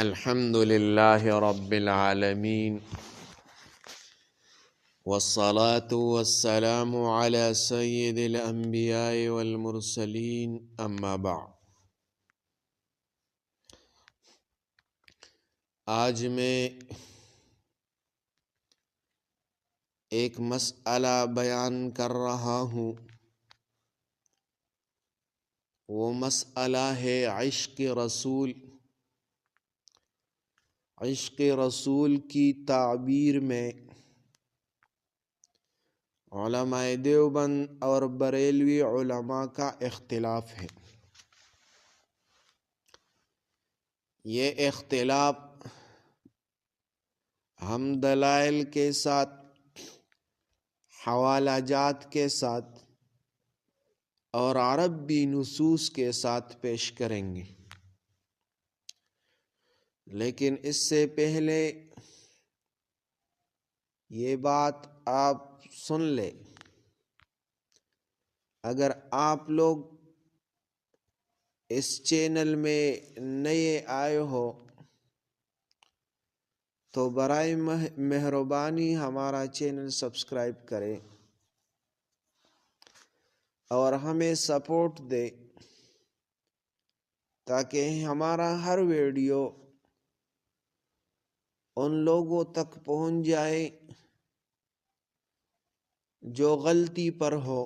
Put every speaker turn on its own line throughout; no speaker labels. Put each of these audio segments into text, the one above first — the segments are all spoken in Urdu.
الحمد لله رب العالمين والصلاة والسلام على سيد الأنبياء والمرسلين أما بعد۔ آج میں ایک مسئلہ بیان کر رہا ہوں، وہ مسئلہ ہے عشق رسول۔ عشق رسول کی تعبیر میں علماء دیوبند اور بریلوی علماء کا اختلاف ہے۔ یہ اختلاف ہم دلائل کے ساتھ، حوالہ جات کے ساتھ اور عربی نصوص کے ساتھ پیش کریں گے، لیکن اس سے پہلے یہ بات آپ سن لیں، اگر آپ لوگ اس چینل میں نئے آئے ہو تو برائے مہربانی ہمارا چینل سبسکرائب کریں اور ہمیں سپورٹ دے، تاکہ ہمارا ہر ویڈیو ان لوگوں تک پہنچ جائے جو غلطی پر ہو،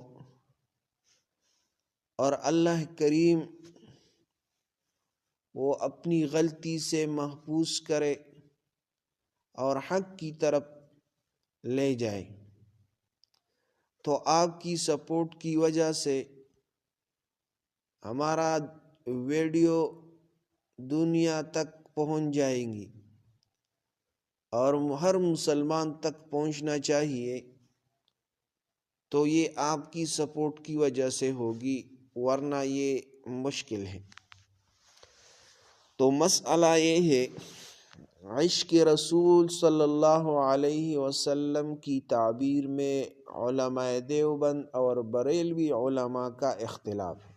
اور اللہ کریم وہ اپنی غلطی سے محفوظ کرے اور حق کی طرف لے جائے۔ تو آپ کی سپورٹ کی وجہ سے ہمارا ویڈیو دنیا تک پہنچ جائیں گی اور ہر مسلمان تک پہنچنا چاہیے، تو یہ آپ کی سپورٹ کی وجہ سے ہوگی، ورنہ یہ مشکل ہے۔ تو مسئلہ یہ ہے، عشق رسول صلی اللہ علیہ وسلم کی تعبیر میں علماء دیوبند اور بریلوی علماء کا اختلاف ہے۔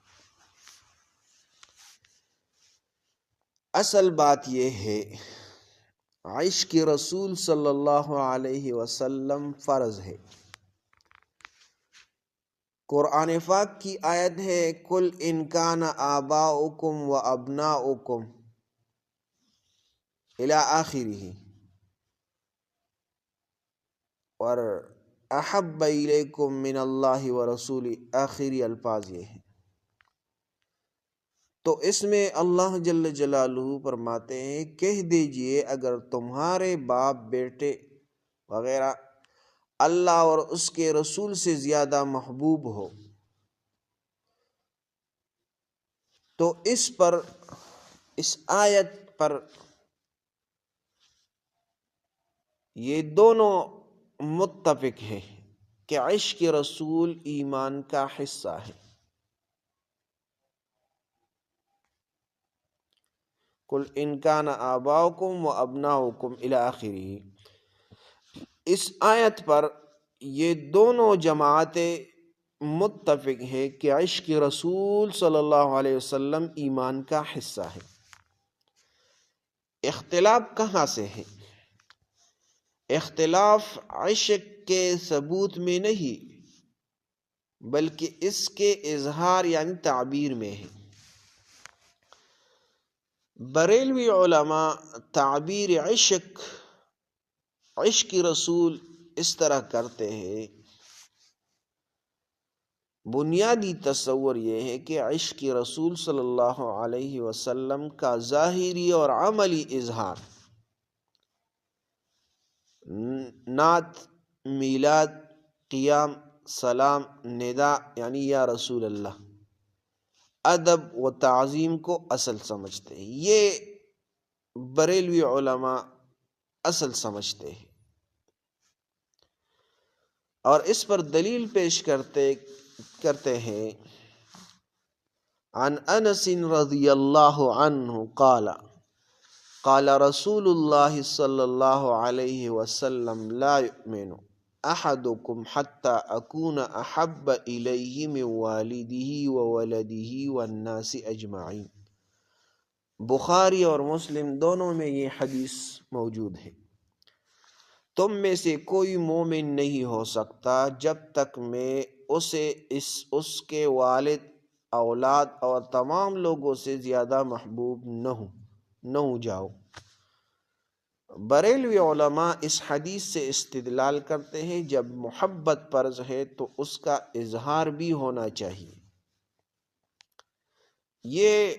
اصل بات یہ ہے، عشق رسول صلی اللہ علیہ وسلم فرض ہے۔ قرآن پاک کی آیت ہے، قُلْ إِنْ كَانَ آبَاؤُكُمْ وَأَبْنَاؤُكُمْ إِلَىٰ آخِرِهِ اور أَحَبَّ إِلَيْكُمْ مِنَ اللَّهِ وَرَسُولِهِ، آخری الفاظ یہ ہیں۔ تو اس میں اللہ جل جلالہ فرماتے ہیں، کہہ دیجئے اگر تمہارے باپ، بیٹے وغیرہ اللہ اور اس کے رسول سے زیادہ محبوب ہو، تو اس آیت پر یہ دونوں متفق ہے کہ عشق رسول ایمان کا حصہ ہے۔ قُلْ إِنْ كَانَ آبَاؤُكُمْ وَأَبْنَاؤُكُمْ إِلَىٰ آخِرِهِ۔ اس آیت پر یہ دونوں جماعتیں متفق ہے کہ عشق رسول صلی اللہ علیہ وسلم ایمان کا حصہ ہے۔ اختلاف کہاں سے ہے؟ اختلاف عشق کے ثبوت میں نہیں، بلکہ اس کے اظہار یعنی تعبیر میں ہے۔ بریلوی علماء تعبیر عشق رسول اس طرح کرتے ہیں، بنیادی تصور یہ ہے کہ عشق رسول صلی اللہ علیہ وسلم کا ظاہری اور عملی اظہار نعت، میلاد، قیام، سلام، ندا یعنی یا رسول اللہ، ادب و تعظیم کو اصل سمجھتے ہیں۔ یہ بریلوی علماء اصل سمجھتے ہیں، اور اس پر دلیل پیش کرتے ہیں، عن انس رضی اللہ عنہ قال قال رسول اللہ صلی اللہ علیہ وسلم لا يؤمن احدکم حتی اکون احب الیہ من والدہ وولدہ والناس اجمعین۔ بخاری اور مسلم دونوں میں یہ حدیث موجود ہے۔ تم میں سے کوئی مومن نہیں ہو سکتا جب تک میں اسے اس کے والد، اولاد اور تمام لوگوں سے زیادہ محبوب نہ ہو جاؤ۔ بریلوی علماء اس حدیث سے استدلال کرتے ہیں جب محبت فرض ہے تو اس کا اظہار بھی ہونا چاہیے۔ یہ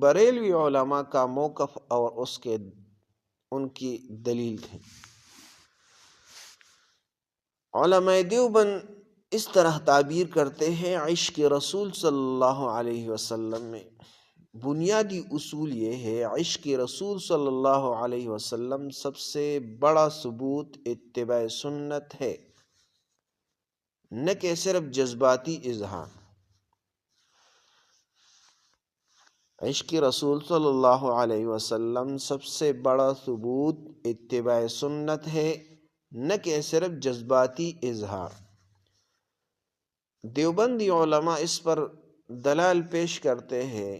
بریلوی علماء کا موقف اور ان کی دلیل ہے۔ علماء دیوبند اس طرح تعبیر کرتے ہیں، عشق رسول صلی اللہ علیہ وسلم میں بنیادی اصول یہ ہے، عشق رسول صلی اللہ علیہ وسلم سب سے بڑا ثبوت اتباع سنت ہے، نہ کہ صرف جذباتی اظہار۔ عشق رسول صلی اللہ علیہ وسلم سب سے بڑا ثبوت اتباع سنت ہے، نہ کہ صرف جذباتی اظہار۔ دیوبندی علماء اس پر دلائل پیش کرتے ہیں۔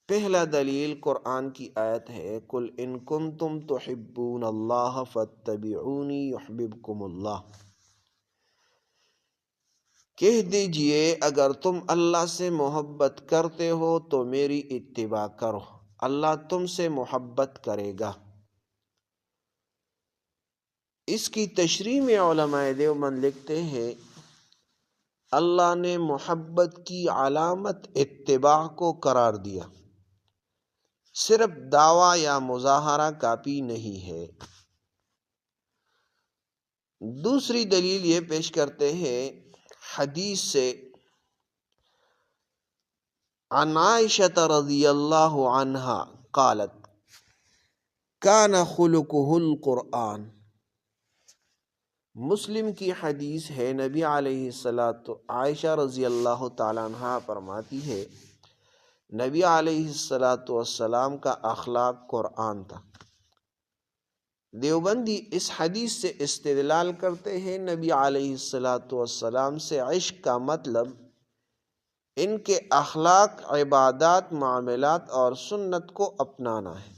پہلا دلیل قرآن کی آیت ہے، قُلْ إِن كُنتُمْ تُحِبُّونَ اللَّهَ فَاتَّبِعُونِي يُحْبِبْكُمُ اللَّهُ۔ کہہ دیجئے اگر تم اللہ سے محبت کرتے ہو تو میری اتباع کرو، اللہ تم سے محبت کرے گا۔ اس کی تشریح میں علماء دیوبند لکھتے ہیں، اللہ نے محبت کی علامت اتباع کو قرار دیا، صرف دعویٰ یا مظاہرہ کافی نہیں ہے۔ دوسری دلیل یہ پیش کرتے ہیں حدیث سے، عن عائشہ رضی اللہ عنہا قالت کان خلقہ القرآن۔ مسلم کی حدیث ہے، نبی علیہ الصلاۃ، عائشہ رضی اللہ تعالیٰ عنہ فرماتی ہے، نبی علیہ الصلاۃ والسلام کا اخلاق قرآن تھا۔ دیوبندی اس حدیث سے استدلال کرتے ہیں، نبی علیہ الصلاۃ والسلام سے عشق کا مطلب ان کے اخلاق، عبادات، معاملات اور سنت کو اپنانا ہے۔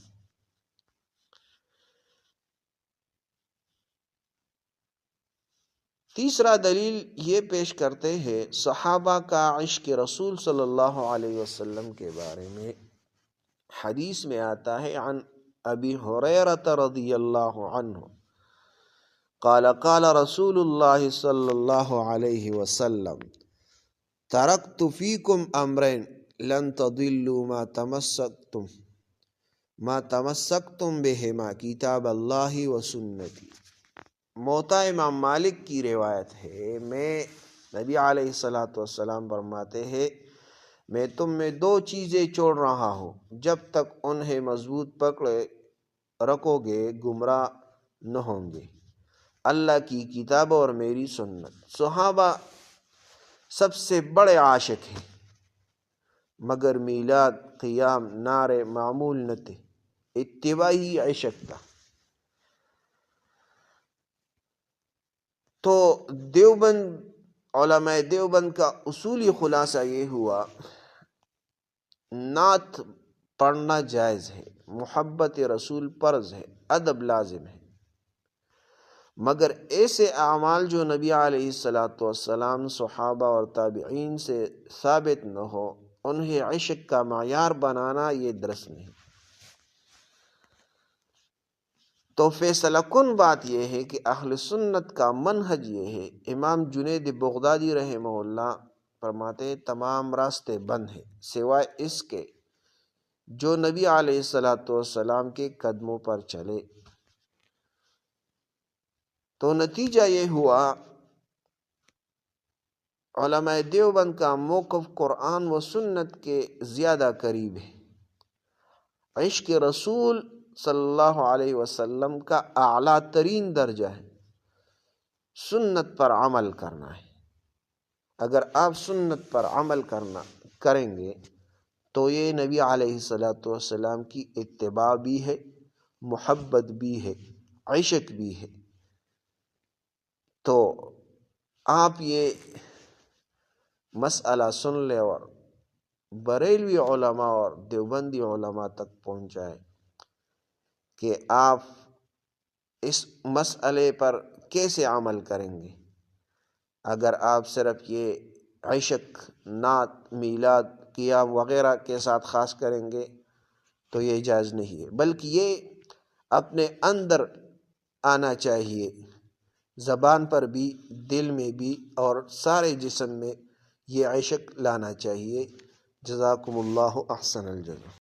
تیسرا دلیل یہ پیش کرتے ہیں صحابہ کا عشق رسول صلی اللہ علیہ وسلم کے بارے میں۔ حدیث میں آتا ہے، عن ابی ہریرہ رضی اللہ عنہ قال قال رسول اللہ صلی اللہ علیہ وسلم ترکت فیکم امرین لن تضلوا ما تمسکتم بہما کتاب اللہ و سنتی۔ موطا امام مالک کی روایت ہے، نبی علیہ الصلاۃ والسلام فرماتے ہیں، میں تم میں دو چیزیں چھوڑ رہا ہوں، جب تک انہیں مضبوط پکڑے رکھو گے گمراہ نہ ہوں گے، اللہ کی کتاب اور میری سنت۔ صحابہ سب سے بڑے عاشق ہیں، مگر میلاد، قیام، نعرے معمول نہ تھے، اتباع ہی عشق تھا۔ تو علماء دیوبند کا اصولی خلاصہ یہ ہوا، نعت پڑھنا جائز ہے، محبت رسول فرض ہے، ادب لازم ہے، مگر ایسے اعمال جو نبی علیہ الصلاۃ والسلام، صحابہ اور تابعین سے ثابت نہ ہو، انہیں عشق کا معیار بنانا یہ درست نہیں۔ تو فیصلہ کن بات یہ ہے کہ اہل سنت کا منہج یہ ہے۔ امام جنید بغدادی رحمہ اللہ فرماتے ہیں، تمام راستے بند ہیں سوائے اس کے جو نبی علیہ الصلاۃ والسلام کے قدموں پر چلے۔ تو نتیجہ یہ ہوا، علماء دیوبند کا موقف قرآن و سنت کے زیادہ قریب ہے۔ عشق رسول صلی اللہ علیہ وسلم کا اعلیٰ ترین درجہ ہے، سنت پر عمل کرنا ہے۔ اگر آپ سنت پر عمل کریں گے تو یہ نبی علیہ الصلاۃ والسلام کی اتباع بھی ہے، محبت بھی ہے، عشق بھی ہے۔ تو آپ یہ مسئلہ سن لیں اور بریلوی علماء اور دیوبندی علماء تک پہنچائیں کہ آپ اس مسئلے پر کیسے عمل کریں گے۔ اگر آپ صرف یہ عشق، نعت، میلاد، قیام وغیرہ کے ساتھ خاص کریں گے تو یہ جائز نہیں ہے، بلکہ یہ اپنے اندر آنا چاہیے، زبان پر بھی، دل میں بھی، اور سارے جسم میں یہ عشق لانا چاہیے۔ جزاکم اللہ احسن الجزا۔